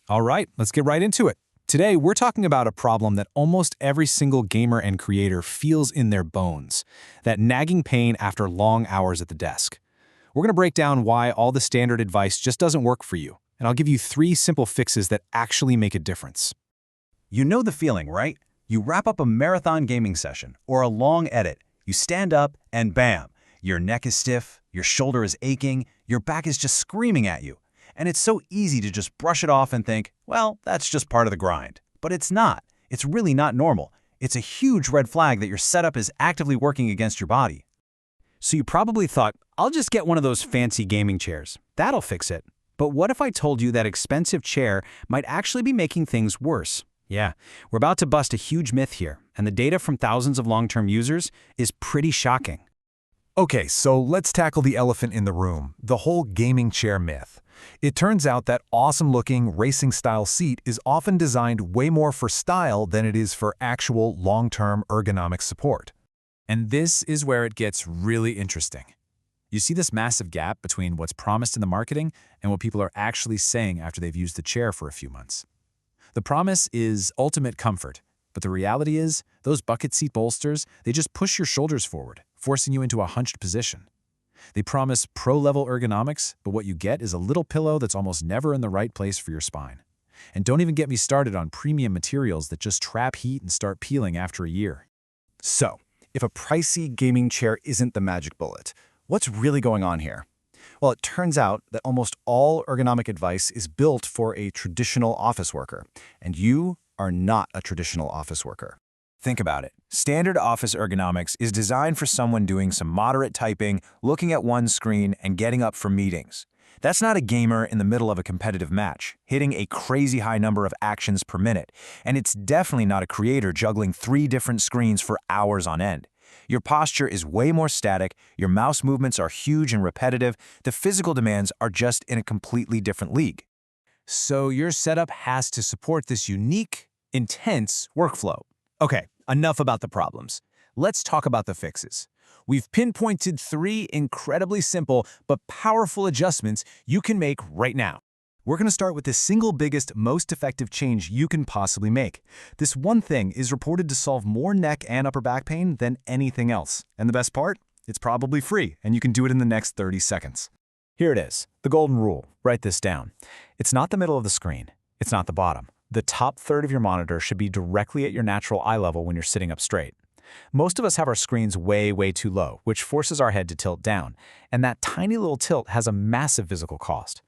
All right, let's get right into it. Today, we're talking about a problem that almost every single gamer and creator feels in their bones, that nagging pain after long hours at the desk. We're going to break down why all the standard advice just doesn't work for you, and I'll give you 3 simple fixes that actually make a difference. You know the feeling, right? You wrap up a marathon gaming session or a long edit. You stand up and bam, your neck is stiff, your shoulder is aching, your back is just screaming at you. And it's so easy to just brush it off and think, well, that's just part of the grind. But it's not. It's really not normal. It's a huge red flag that your setup is actively working against your body. So you probably thought, I'll just get one of those fancy gaming chairs. That'll fix it. But what if I told you that expensive chair might actually be making things worse? Yeah, we're about to bust a huge myth here, and the data from thousands of long-term users is pretty shocking. Okay, so let's tackle the elephant in the room, the whole gaming chair myth. It turns out that awesome-looking, racing-style seat is often designed way more for style than it is for actual long-term ergonomic support. And this is where it gets really interesting. You see this massive gap between what's promised in the marketing and what people are actually saying after they've used the chair for a few months. The promise is ultimate comfort, but the reality is those bucket seat bolsters, they just push your shoulders forward, forcing you into a hunched position. They promise pro-level ergonomics, but what you get is a little pillow that's almost never in the right place for your spine. And don't even get me started on premium materials that just trap heat and start peeling after a year. So, if a pricey gaming chair isn't the magic bullet, what's really going on here? Well, it turns out that almost all ergonomic advice is built for a traditional office worker, and you are not a traditional office worker. Think about it. Standard office ergonomics is designed for someone doing some moderate typing, looking at one screen, and getting up for meetings. That's not a gamer in the middle of a competitive match, hitting a crazy high number of actions per minute. And it's definitely not a creator juggling 3 different screens for hours on end. Your posture is way more static, your mouse movements are huge and repetitive, the physical demands are just in a completely different league. So your setup has to support this unique, intense workflow. Okay, enough about the problems. Let's talk about the fixes. We've pinpointed 3 incredibly simple but powerful adjustments you can make right now. We're going to start with the single biggest, most effective change you can possibly make. This one thing is reported to solve more neck and upper back pain than anything else. And the best part? It's probably free, and you can do it in the next 30 seconds. Here it is, the golden rule. Write this down. It's not the middle of the screen. It's not the bottom. The top third of your monitor should be directly at your natural eye level when you're sitting up straight. Most of us have our screens way too low, which forces our head to tilt down. And that tiny little tilt has a massive physical cost.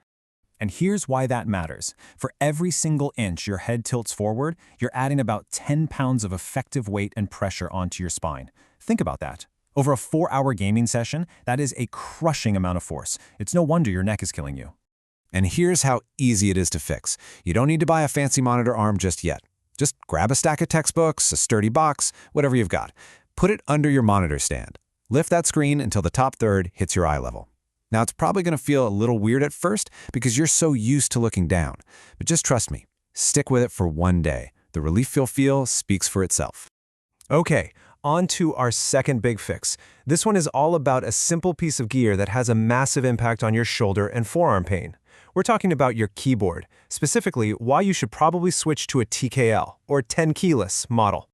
And here's why that matters. For every single inch your head tilts forward, you're adding about 10 pounds of effective weight and pressure onto your spine. Think about that. Over a 4-hour gaming session, that is a crushing amount of force. It's no wonder your neck is killing you. And here's how easy it is to fix. You don't need to buy a fancy monitor arm just yet. Just grab a stack of textbooks, a sturdy box, whatever you've got. Put it under your monitor stand. Lift that screen until the top third hits your eye level. Now, it's probably going to feel a little weird at first because you're so used to looking down. But just trust me, stick with it for one day. The relief you'll feel speaks for itself. Okay, on to our second big fix. This one is all about a simple piece of gear that has a massive impact on your shoulder and forearm pain. We're talking about your keyboard, specifically why you should probably switch to a TKL, or 10 keyless model.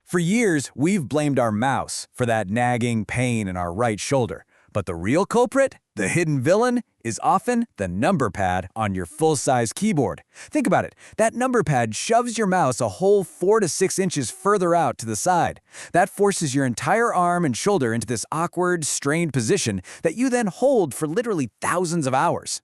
For years, we've blamed our mouse for that nagging pain in our right shoulder. But the real culprit, the hidden villain, is often the number pad on your full-size keyboard. Think about it. That number pad shoves your mouse a whole 4 to 6 inches further out to the side. That forces your entire arm and shoulder into this awkward, strained position that you then hold for literally thousands of hours.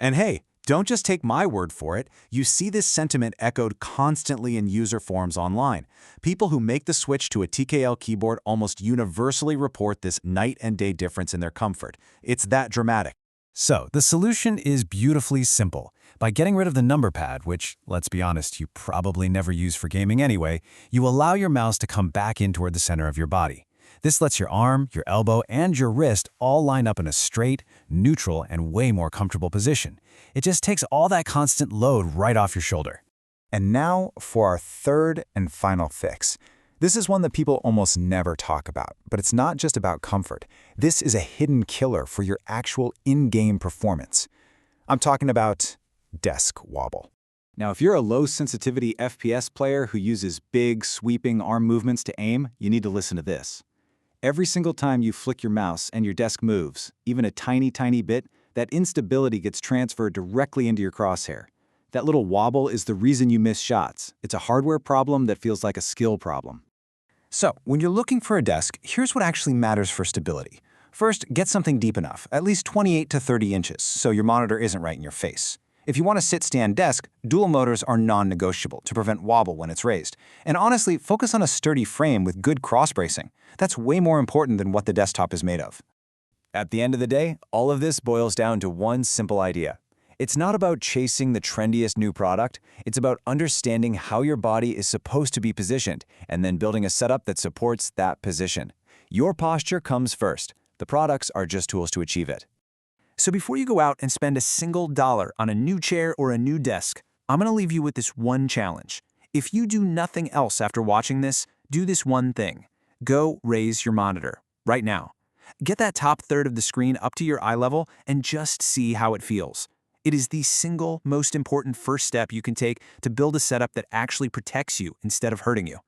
And hey, don't just take my word for it. You see this sentiment echoed constantly in user forums online. People who make the switch to a TKL keyboard almost universally report this night and day difference in their comfort. It's that dramatic. So, the solution is beautifully simple. By getting rid of the number pad, which, let's be honest, you probably never use for gaming anyway, you allow your mouse to come back in toward the center of your body. This lets your arm, your elbow, and your wrist all line up in a straight, neutral, and way more comfortable position. It just takes all that constant load right off your shoulder. And now for our third and final fix. This is one that people almost never talk about, but it's not just about comfort. This is a hidden killer for your actual in-game performance. I'm talking about desk wobble. Now, if you're a low-sensitivity FPS player who uses big, sweeping arm movements to aim, you need to listen to this. Every single time you flick your mouse and your desk moves, even a tiny, tiny bit, that instability gets transferred directly into your crosshair. That little wobble is the reason you miss shots. It's a hardware problem that feels like a skill problem. So, when you're looking for a desk, here's what actually matters for stability. First, get something deep enough, at least 28 to 30 inches, so your monitor isn't right in your face. If you want a sit-stand desk, dual motors are non-negotiable to prevent wobble when it's raised. And honestly, focus on a sturdy frame with good cross-bracing. That's way more important than what the desktop is made of. At the end of the day, all of this boils down to one simple idea. It's not about chasing the trendiest new product, it's about understanding how your body is supposed to be positioned and then building a setup that supports that position. Your posture comes first. The products are just tools to achieve it. So before you go out and spend a single dollar on a new chair or a new desk, I'm going to leave you with this one challenge. If you do nothing else after watching this, do this one thing. Go raise your monitor, right now. Get that top third of the screen up to your eye level and just see how it feels. It is the single most important first step you can take to build a setup that actually protects you instead of hurting you.